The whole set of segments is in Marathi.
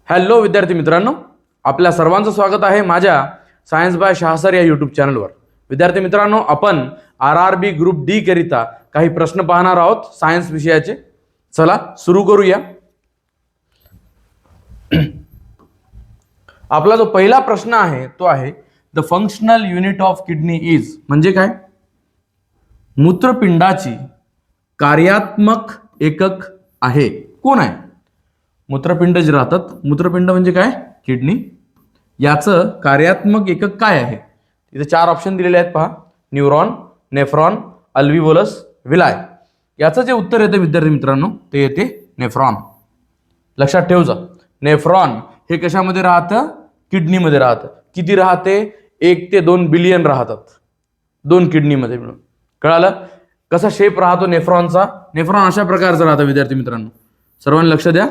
हॅलो विद्यार्थी मित्रांनो, आपल्या सर्वांचं स्वागत आहे माझ्या सायन्स बाय शहासर या यूट्यूब चॅनलवर। विद्यार्थी मित्रांनो, आपण RRB ग्रुप डी करिता काही प्रश्न पाहणार आहोत सायन्स विषयाचे। चला सुरू करूया। आपला जो पहिला प्रश्न आहे तो आहे the functional unit of kidney is, म्हणजे काय? मूत्रपिंडाची कार्यात्मक एकक आहे। कोण आहे? मूत्रपिंड जे राहतात, मूत्रपिंड म्हणजे काय? किडनी। याचं कार्यात्मक एकक काय आहे? इथे चार ऑप्शन दिलेले आहेत पहा, न्यूरॉन, नेफ्रॉन, अल्व्हिओलस, विलाय। याचं जे उत्तर येते विद्यार्थी मित्रांनो ते येते नेफ्रॉन। लक्षात ठेव जा, नेफ्रॉन हे कशामध्ये राहतं? किडनीमध्ये राहतं। किती राहते? 1 ते 2 बिलियन राहतात 2 किडनीमध्ये मिळून। कळालं? कसा शेप राहतो नेफ्रॉनचा? नेफ्रॉन अशा प्रकारचा राहतं विद्यार्थी मित्रांनो, सर्वांनी लक्ष द्या।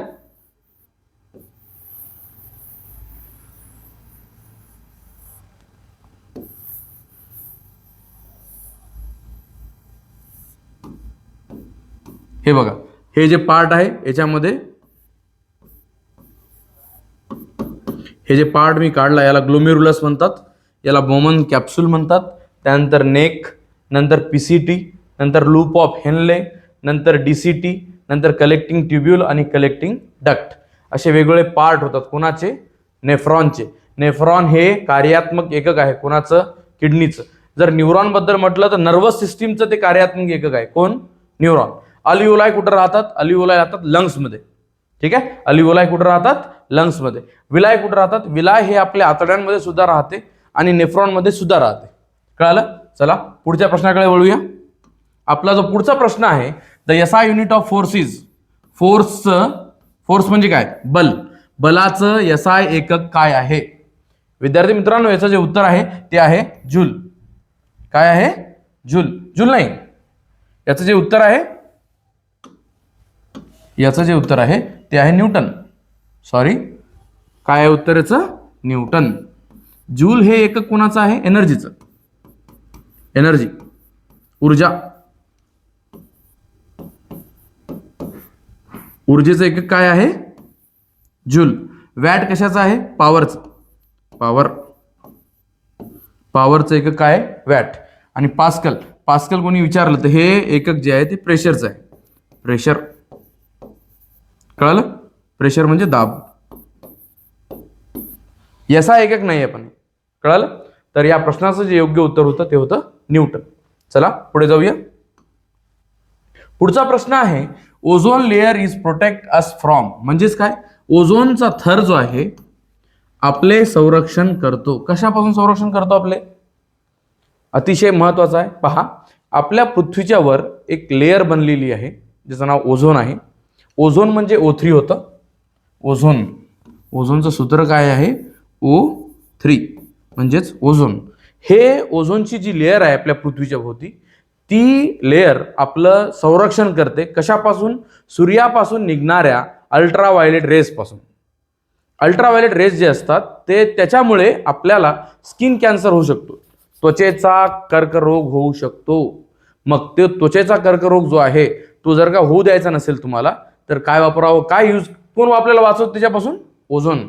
हे बघा, हे जे पार्ट आहे याच्यामध्ये हे जे पार्ट मी काढला याला ग्लोमेरुलस म्हणतात, याला बोमन कॅप्सूल म्हणतात। त्यानंतर नेक, नंतर पीसीटी, नंतर लूप ऑफ हेनले, नंतर डीसीटी, नंतर कलेक्टिंग ट्यूब्यूल आणि कलेक्टिंग डक्ट, असे वेगवेगळे पार्ट होतात। कोणाचे? नेफ्रॉनचे। नेफ्रॉन हे कार्यात्मक एकक आहे कोणाचं? किडनीचं। जर न्यूरॉन बद्दल म्हटलं तर नर्वस सिस्टीमचं ते कार्यात्मक एकक आहे। कोण? न्यूरॉन। अल्व्हिओलाई कुठे राहतात? अल्व्हिओलाई राहतात लंग्स मध्ये। ठीक आहे, अल्व्हिओलाई कुठे राहतात? लंग्स मध्ये। विलाय कुठे राहतात? विलाय हे आपल्या आतड्यांमध्ये सुद्धा राहते आणि नेफ्रॉन मध्ये सुद्धा राहते। कळालं? चला पुढच्या प्रश्नाकडे वळूया। आपला जो पुढचा प्रश्न आहे the SI unit of force is, force म्हणजे काय? बल। बलाचं एसआय एकक काय आहे? विद्यार्थी मित्रांनो, याचं जे उत्तर आहे ते आहे जूल। काय आहे? जूल। जूल नाही, याचं जे उत्तर आहे ते आहे न्यूटन। सॉरी, काय आहे उत्तर याचं? न्यूटन। जूल हे एकक कोणाचं आहे? एनर्जीचं। एनर्जी, ऊर्जा, ऊर्जेचं एकक काय आहे? जूल। वॅट कशाचं आहे? पॉवरचं। पॉवरचं एकक काय आहे? वॅट। आणि पास्कल, पास्कल कोणी विचारलं तर हे एकक जे आहे ते प्रेशरचं आहे। प्रेशर, कळलं? प्रेशर म्हणजे दाब। याचा एकक नाही आहे पण, कळलं? तर या प्रश्नाचं जे योग्य उत्तर होतं ते होतं न्यूटन। चला पुढे जाऊया। पुढचा प्रश्न आहे ozone layer is protect us from, म्हणजेच काय? ओझोनचा थर जो आहे आपले संरक्षण करतो। कशापासून संरक्षण करतो आपले? अतिशय महत्वाचं आहे पहा, आपल्या पृथ्वीच्या वर एक लेयर बनलेली आहे ज्याचं नाव ओझोन आहे। ओझोन म्हणजे O3 होतं। ओझोन, ओझोनचं सूत्र काय आहे? O3 म्हणजेच ओझोन। हे ओझोनची जी लेयर आहे आपल्या पृथ्वीच्या भोवती, ती लेयर आपलं संरक्षण करते। कशापासून? सूर्यापासून निघणाऱ्या अल्ट्राव्हायोलेट रेस पासून। अल्ट्राव्हायोलेट रेस जे असतात ते त्याच्यामुळे आपल्याला स्किन कॅन्सर होऊ शकतो, त्वचेचा कर्करोग होऊ शकतो। मग ते त्वचेचा कर्करोग जो आहे तो जर का होऊ द्यायचा नसेल तुम्हाला तर काय वापरावं? काय यूज, कोण आपल्याला वाचवतं त्याच्यापासून? ओझोन।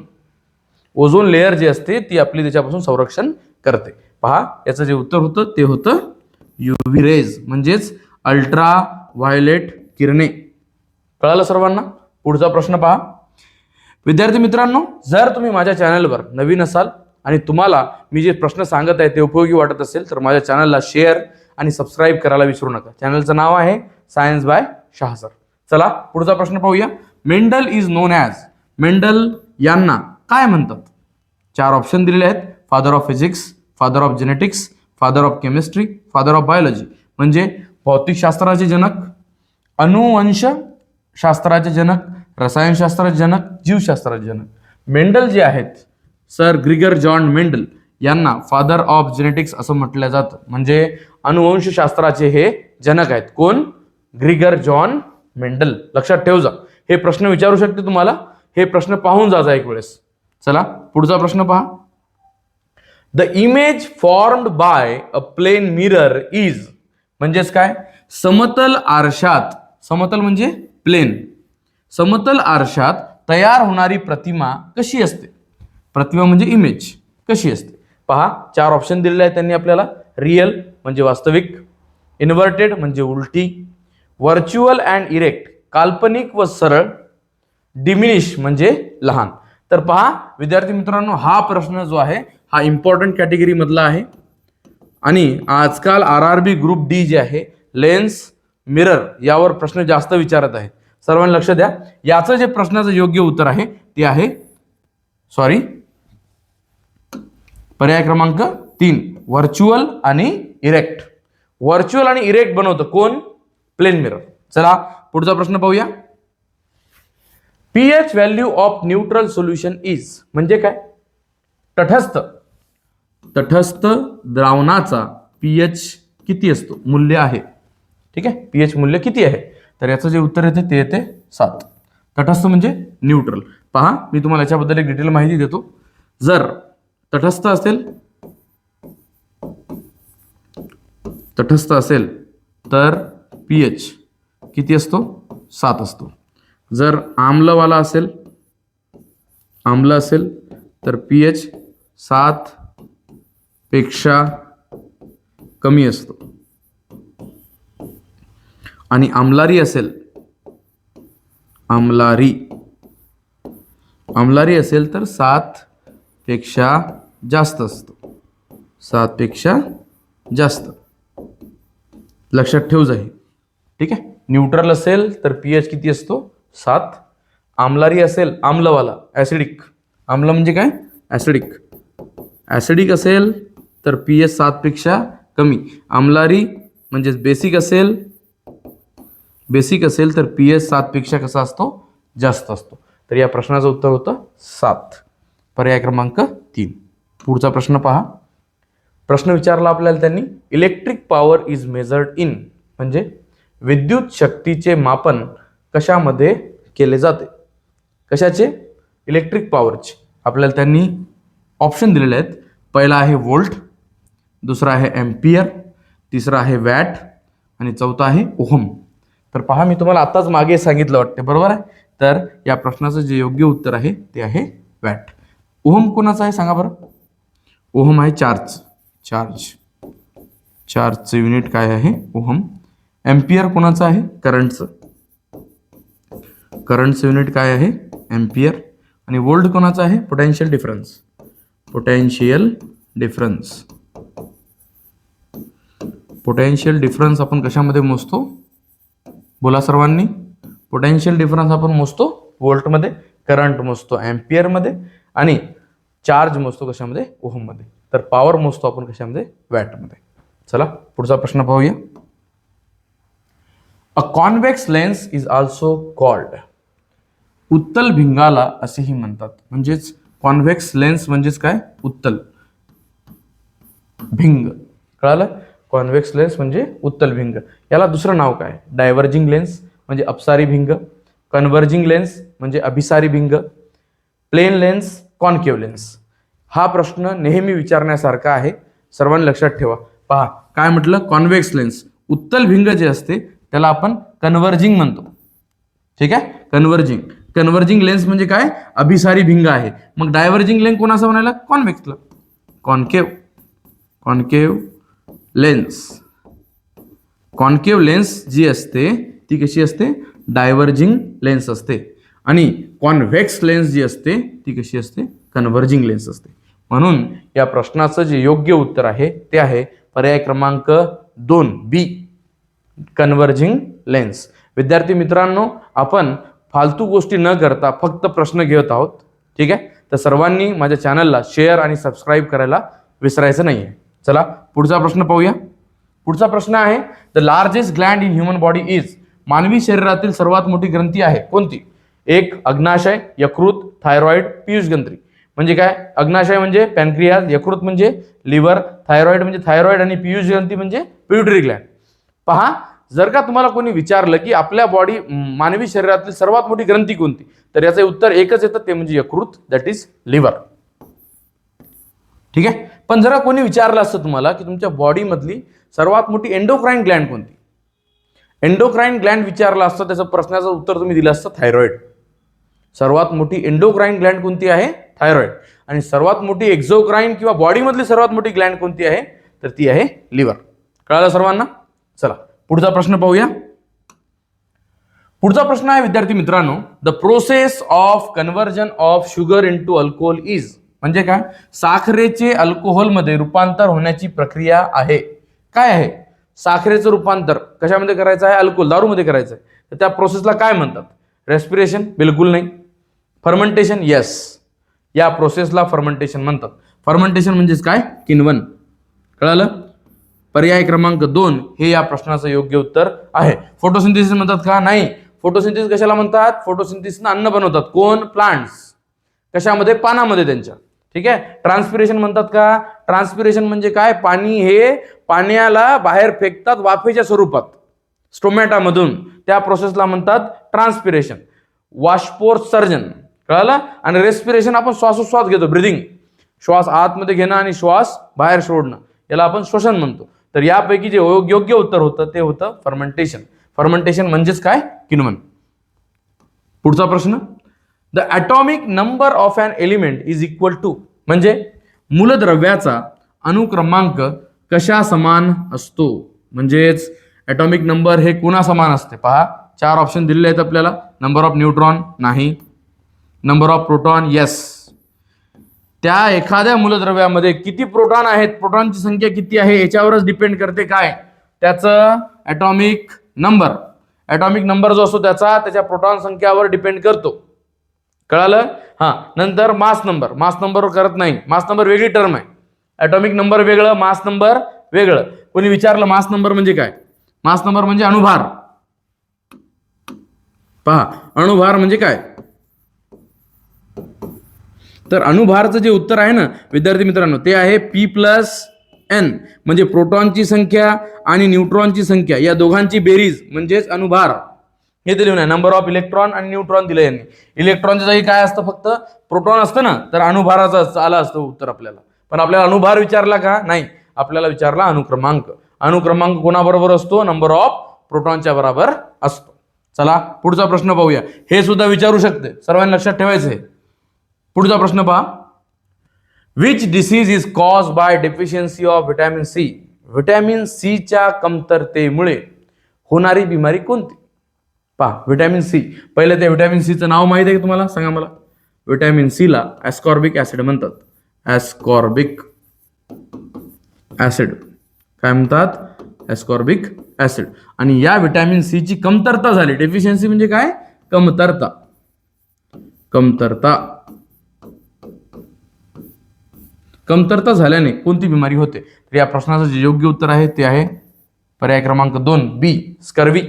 ओझोन लेयर जी असते ती आपली त्याच्यापासून संरक्षण करते। पहा, याचं जे उत्तर होतं ते होतं यूव्ही रेज, म्हणजेच अल्ट्रा व्हायोलेट किरणे। कळालं सर्वांना? पुढचा प्रश्न पहा विद्यार्थी मित्रांनो, जर तुम्ही माझ्या चॅनलवर नवीन असाल आणि तुम्हाला मी जे प्रश्न सांगत आहे ते उपयोगी वाटत असेल तर माझ्या चॅनलला शेअर आणि सबस्क्राईब करायला विसरू नका। चॅनलचं नाव आहे सायन्स बाय शहासर। चला पुढचा प्रश्न पाहूया। Mendel is non as, Mendel यांना काय म्हणतात? चार ऑप्शन दिलेले आहेत, father of physics, father of genetics, father of chemistry, father of biology. म्हणजे भौतिकशास्त्राचे जनक, अनुवंश शास्त्राचे जनक, रसायनशास्त्राचे जनक, जीवशास्त्राचे जनक। मेंडल जे आहेत, सर ग्रिगर जॉन मेंडल यांना फादर ऑफ जेनेटिक्स असं म्हटलं जातं, म्हणजे अनुवंशशास्त्राचे हे जनक आहेत। कोण? ग्रिगर जॉन मेंडल। लक्षात ठेव जा, हे प्रश्न विचारू शकते तुम्हाला, हे प्रश्न पाहून जा एक वेळेस। चला पुढचा प्रश्न पहा। The image formed by a plane mirror is, म्हणजेच काय? समतल आरशात, समतल म्हणजे प्लेन, समतल आरशात तयार होणारी प्रतिमा कशी असते? प्रतिमा म्हणजे इमेज कशी असते? पहा, 4 ऑप्शन दिलेले आहेत त्यांनी आपल्याला. रियल म्हणजे वास्तविक, इन्व्हर्टेड म्हणजे उलटी, व्हर्च्युअल अँड इरेक्ट काल्पनिक व सरळ, डिमिनिश म्हणजे लहान. तर पहा विद्यार्थी मित्रांनो, हा प्रश्न जो आहे हा इम्पॉर्टंट कॅटेगरी मधला आहे आणि आजकाल RRB ग्रुप डी जे आहे, लेन्स मिरर यावर प्रश्न जास्त विचारत आहे. सर्वांनी लक्ष द्या. याचं जे प्रश्नाचं योग्य उत्तर आहे ते आहे पर्याय क्रमांक 3, व्हर्च्युअल आणि इरेक्ट. व्हर्च्युअल आणि इरेक्ट बनवतं कोण? Plane mirror. चला पुढचा प्रश्न पाहूया. PH value of neutral solution is म्हणजे काय? तटस्थ द्रावणाचा पीएच किती असतो? मूल्य आहे. ठीक आहे, पीएच मूल्य किती आहे? तर याचं जे उत्तर येते ते येते 7. तटस्थ म्हणजे न्यूट्रल. पहा, मी तुम्हाला याच्याबद्दल एक डिटेल माहिती देतो. जर तटस्थ असेल तर पीएच किती असतो? 7 असतो. जर आम्ल असेल तर पीएच 7 पेक्षा कमी असतो आणि आम्लारी असेल तर 7 पेक्षा जास्त असतो. 7 पेक्षा जास्त. लक्षात ठेवू जाईल. ठीक आहे, न्यूट्रल असेल तर पीएच किती असतो? 7. आम्लारी असेल, आम्लवाला ऍसिडिक, आम्ल म्हणजे काय? ऍसिडिक असेल तर पीएच 7 पेक्षा कमी. आम्लारी म्हणजे बेसिक असेल तर पीएच 7 पेक्षा कसा असतो? जास्त असतो. तर या प्रश्नाचं उत्तर होतं 7, पर्याय क्रमांक 3. पुढचा प्रश्न पहा. प्रश्न विचारला आपल्याला त्यांनी, electric power is measured in म्हणजे विद्युत शक्तीचे मापन कशामध्ये केले जाते? कशाचे? इलेक्ट्रिक पॉवरचे. आपल्याला त्यांनी ऑप्शन दिलेले आहेत. पहिला आहे व्होल्ट, दुसरा आहे एम्पियर, तिसरा आहे वॅट आणि चौथा आहे ओहम. तर पहा, मी तुम्हाला आताच मागे सांगितलं वाटते, बरोबर आहे? तर या प्रश्नाचं जे योग्य उत्तर आहे ते आहे वॅट. ओहम कोणाचं आहे सांगा बरं? ओहम आहे चार्जचं युनिट काय आहे? ओहम. एम्पियर कोणाचं आहे? करंटचं युनिट काय आहे? एम्पियर. आणि व्होल्ट कोणाचं आहे? पोटेन्शियल डिफरन्स आपण कशामध्ये मोजतो? बोला सर्वांनी. पोटेन्शियल डिफरन्स आपण मोजतो व्होल्टमध्ये, करंट मोजतो एम्पियरमध्ये आणि चार्ज मोजतो कशामध्ये? ओहममध्ये. तर पॉवर मोजतो आपण कशामध्ये? वॅटमध्ये. चला पुढचा प्रश्न पाहूया. A convex lens is also called. उत्तल भिंगाला असेही म्हणतात. म्हणजेच कॉन्व्हेक्स लेन्स म्हणजेच काय? उत्तल भिंग. कळालं? कॉन्व्हेक्स लेन्स म्हणजे उत्तल भिंग. याला दुसरं नाव काय? डायव्हर्जिंग लेन्स म्हणजे अपसारी भिंग, कन्व्हर्जिंग लेन्स म्हणजे अभिसारी भिंग, प्लेन लेन्स, कॉन्केव्ह लेन्स. हा प्रश्न नेहमी विचारण्यासारखा आहे. सर्वांनी लक्षात ठेवा. पहा काय म्हटलं? कॉन्व्हेक्स लेन्स, उत्तल भिंग जे असते त्याला आपण कन्व्हर्जिंग म्हणतो. ठीक आहे, कन्व्हर्जिंग लेन्स म्हणजे काय? अभिसारी भिंग आहे. मग डायव्हर्जिंग लेन्स कोणाचा म्हणायला? कॉन्व्हेक्सला. कॉन्केव्ह लेन्स जी असते ती कशी असते? डायव्हर्जिंग लेन्स असते. आणि कॉन्व्हेक्स लेन्स जी असते ती कशी असते? कन्व्हर्जिंग लेन्स असते. म्हणून या प्रश्नाचं जे योग्य उत्तर आहे ते आहे पर्याय क्रमांक 2 बी, कन्व्हर्जिंग लेन्स. विद्यार्थी मित्रांनो, आपण फालतू गोष्टी न करता फक्त प्रश्न घेत आहोत. ठीक आहे, तर सर्वांनी माझ्या चॅनलला शेअर आणि सबस्क्राईब करायला विसरायचं नाही आहे. चला पुढचा प्रश्न पाहूया. पुढचा प्रश्न आहे, the largest Gland in human body is. मानवी शरीरातील सर्वात मोठी ग्रंथी आहे कोणती? 1 अग्नाशय, यकृत, थायरॉइड, पीयूषग्रंथी. म्हणजे काय? अग्नाशय म्हणजे पॅनक्रियाज, यकृत म्हणजे लिव्हर, थायरॉइड म्हणजे थायरॉइड आणि पीयूषग्रंथी म्हणजे पिट्युटरी ग्लँड. पहा, जर का तुम्हाला कोणी विचारलं की आपल्या मानवी शरीरातील सर्वात मोठी ग्रंथी कोणती, तर याचं उत्तर एकच येतं, ते म्हणजे यकृत, दॅट इज लिव्हर. ठीक आहे, पण जरा कोणी विचारलं असतं तुम्हाला की तुमच्या बॉडी मधली सर्वात मोठी एंडोक्राइन ग्लँड कोणती, एंडोक्राइन ग्लँड विचारला असतं, त्याचं प्रश्नाचं उत्तर तुम्ही दिलं असतं थायरॉइड. सर्वात मोठी एंडोक्राइन ग्लँड कोणती आहे? थायरॉइड. आणि सर्वात मोठी एक्झोक्राइन किंवा बॉडीमधली सर्वात मोठी ग्लँड कोणती आहे? तर ती आहे लिव्हर. कळालं सर्वांना? चला पुढचा प्रश्न पाहूया. पुढचा प्रश्न आहे विद्यार्थी मित्रांनो, the process of conversion of sugar into alcohol is, म्हणजे काय? साखरेचे अल्कोहोलमध्ये रूपांतर होण्याची प्रक्रिया आहे. काय आहे? साखरेचं रूपांतर कशामध्ये करायचं आहे? अल्कोहोल, दारूमध्ये करायचं आहे. तर त्या प्रोसेसला काय म्हणतात? रेस्पिरेशन? बिलकुल नाही. फर्मेंटेशन? येस, या प्रोसेसला फर्मेंटेशन म्हणतात. फर्मेंटेशन म्हणजेच काय? किण्वन. कळालं? पर्याय क्रमांक 2 हे या प्रश्नाचं योग्य उत्तर आहे. फोटोसिंथेसिस म्हणतात का? नाही. फोटोसिंथेसिस कशाला म्हणतात? फोटोसिंथेसिसनं अन्न बनवतात. कोण? प्लांट्स. कशामध्ये? पानामध्ये त्यांच्या. ठीक आहे. ट्रान्सपिरेशन म्हणतात का? ट्रान्सपिरेशन म्हणजे काय? पाणी हे पाण्याला बाहेर फेकतात वाफेच्या स्वरूपात स्टोमॅटामधून, त्या प्रोसेसला म्हणतात ट्रान्सपिरेशन. वाष्पोत्सर्जन. कळालं? आणि रेस्पिरेशन आपण श्वासोश्वास घेतो, ब्रिदिंग, श्वास आतमध्ये घेणं आणि श्वास बाहेर सोडणं, याला आपण श्वसन म्हणतो. तर यापैकी जे योग्य उत्तर होतं ते होतं फर्मेंटेशन. फर्मेंटेशन म्हणजेच काय? किण्वन. पुढचा प्रश्न, the atomic number of an element is equal to, म्हणजे मूलद्रव्याचा अनुक्रमांक कशा समान असतो? म्हणजेच ॲटॉमिक नंबर हे कुणा समान असते? पहा, 4 ऑप्शन दिलेले आहेत आपल्याला. Number of neutron? नाही. Number of proton? येस. त्या एखाद्या मूलद्रव्यामध्ये किती प्रोटॉन आहेत, प्रोटॉनची संख्या किती आहे याच्यावरच डिपेंड करते काय? त्याचं ॲटॉमिक नंबर. ॲटॉमिक नंबर जो असतो त्याच्या प्रोटॉन संख्यावर डिपेंड करतो. कळालं? हां. नंतर मास नंबर. मास नंबरवर करत नाही. मास नंबर वेगळी टर्म आहे. ॲटॉमिक नंबर वेगळं, मास नंबर वेगळं. कोणी विचारलं मास नंबर म्हणजे काय? मास नंबर म्हणजे अणुभार. पहा, अणुभार म्हणजे काय? तर अणुभारचं जे उत्तर आहे ना विद्यार्थी मित्रांनो, ते आहे P+N, म्हणजे प्रोटॉनची संख्या आणि न्यूट्रॉनची संख्या या दोघांची बेरीज म्हणजेच अणुभार. हे दिले नाही. नंबर ऑफ इलेक्ट्रॉन आणि न्यूट्रॉन दिले यांनी. इलेक्ट्रॉनच्या जागी काय असतं? फक्त प्रोटॉन असतं ना, तर अणुभाराचं आलं असतं उत्तर आपल्याला. पण आपल्याला अणुभार विचारला का? नाही. आपल्याला विचारला अनुक्रमांक. अनुक्रमांक कोणाबरोबर असतो? नंबर ऑफ प्रोटॉनच्या बरोबर असतो. चला पुढचा प्रश्न पाहूया. हे सुद्धा विचारू शकते, सर्वांनी लक्षात ठेवायचं आहे. पुढचा प्रश्न पहा, which disease is cause by deficiency of vitamin C? Vitamin C च्या कमतरतेमुळे होणारी बिमारी कोणती? पहा, व्हिटॅमिन सी. पहिले ते व्हिटॅमिन सीचं नाव माहिती आहे का तुम्हाला? सांगा मला. व्हिटॅमिन सीला ॲस्कॉर्बिक ऍसिड म्हणतात. Ascorbic acid. काय म्हणतात? Ascorbic acid. आणि या व्हिटॅमिन सी ची कमतरता झाली. डेफिशियन्सी म्हणजे काय? कमतरता. कमतरता. कमतरता झाल्याने कोणती बिमारी होते? तर या प्रश्नाचं जे योग्य उत्तर आहे ते आहे पर्याय क्रमांक 2 बी, स्कर्वी.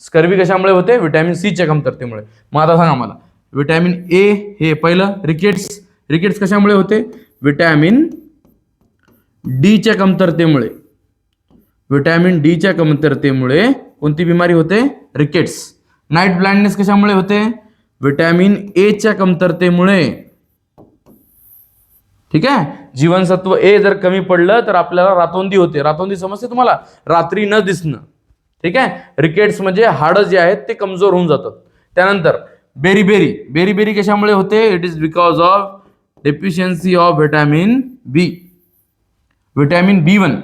स्कर्वी कशामुळे होते? व्हिटॅमिन सी च्या कमतरतेमुळे. मग आता सांगा मला, व्हिटॅमिन ए हे पहिलं रिकेट्स. रिकेट्स कशामुळे होते? व्हिटॅमिन डी च्या कमतरतेमुळे. व्हिटॅमिन डी च्या कमतरतेमुळे कोणती बिमारी होते? रिकेट्स. नाईट ब्लाइंडनेस कशामुळे होते? व्हिटॅमिन ए च्या कमतरतेमुळे. ठीक आहे. जीवनसत्व ए जर कमी पडलं तर आपल्याला रातोंदी होते. रातोंदी समजते तुम्हाला? रात्री न दिसणं. ठीक आहे. रिकेट्स म्हणजे हाडं जे आहेत ते कमजोर होऊन जातात. त्यानंतर बेरीबेरी. बेरीबेरी कशामुळे होते? It is because of deficiency of vitamin B. Vitamin B1,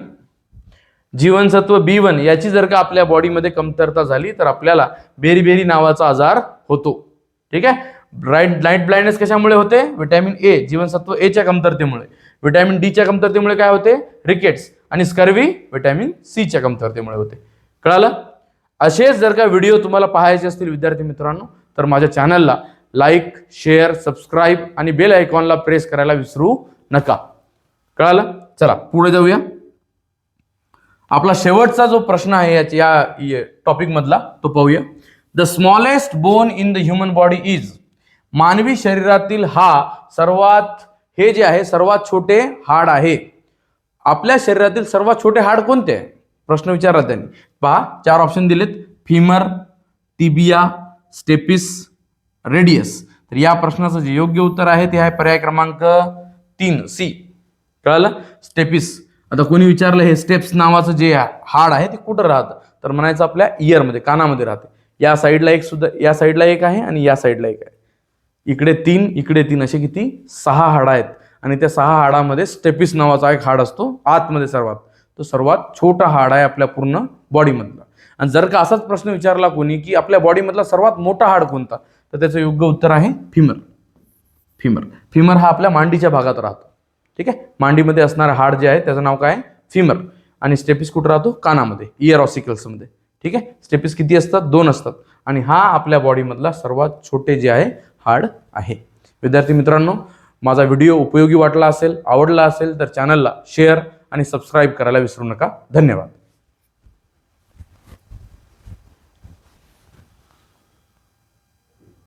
जीवनसत्व B1 याची जर का आपल्या बॉडीमध्ये कमतरता झाली तर आपल्याला बेरीबेरी नावाचा आजार होतो. ठीक आहे. नाईट ब्लाइंडनेस कशामुळे होते? व्हिटॅमिन ए, जीवनसत्व ए च्या कमतरतेमुळे. व्हिटॅमिन डी च्या कमतरतेमुळे काय होते? रिकेट्स. आणि स्कर्वी व्हिटॅमिन सी च्या कमतरतेमुळे होते. कळालं? असेच जर का व्हिडिओ तुम्हाला पाहायचे असतील विद्यार्थी मित्रांनो तर माझ्या चॅनलला लाईक, शेअर, सबस्क्राईब आणि बेल आयकॉनला प्रेस करायला विसरू नका. कळालं? चला पुढे जाऊया. आपला शेवटचा जो प्रश्न आहे या टॉपिक मधला तो पाहूया. The smallest bone in the human body is, मानवी शरीरातील हे जे आहे सर्वात छोटे हाड आहे. आपल्या शरीरातील सर्वात छोटे हाड कोणते आहे? प्रश्न विचारला त्यांनी. पहा, 4 ऑप्शन दिलेत. Femur, tibia, stapes, radius. तर या प्रश्नाचं जे योग्य उत्तर आहे ते आहे पर्याय क्रमांक 3 सी. कळालं? स्टेपिस. आता कोणी विचारलं हे स्टेप्स नावाचं जे हाड आहे ते कुठं राहतं? तर म्हणायचं आपल्या इयरमध्ये, कानामध्ये राहते. या साईडला एक सुद्धा, या साईडला एक आहे आणि या साईडला एक आहे. इकडे 3, इकडे 3 असे किती 6 हाडं आहेत आणि त्या 6 हाडामध्ये स्टेपिस नावाचा एक हाड असतो आतमध्ये सर्वात, तो सर्वात छोटा हाड आहे आपल्या पूर्ण बॉडीमधला. आणि जर का असाच प्रश्न विचारला कोणी की आपल्या बॉडीमधला सर्वात मोठा हाड कोणता, तर त्याचं योग्य उत्तर आहे फिमर. फिमर हा आपल्या मांडीच्या भागात राहतो. ठीक आहे, मांडीमध्ये असणारं हाड जे आहे त्याचं नाव काय, फिमर. आणि स्टेपिस कुठं राहतो, कानामध्ये, इयर ऑसिकल्समध्ये. ठीक आहे, स्टेपिस किती असतात, 2 असतात. आणि हा आपल्या बॉडीमधला सर्वात छोटे जे आहे हाड आहे. विद्यार्थी मित्रांनो, माझा व्हिडिओ उपयोगी वाटला असेल, आवडला असेल तर चॅनलला शेअर आणि सबस्क्राईब करायला विसरू नका. धन्यवाद.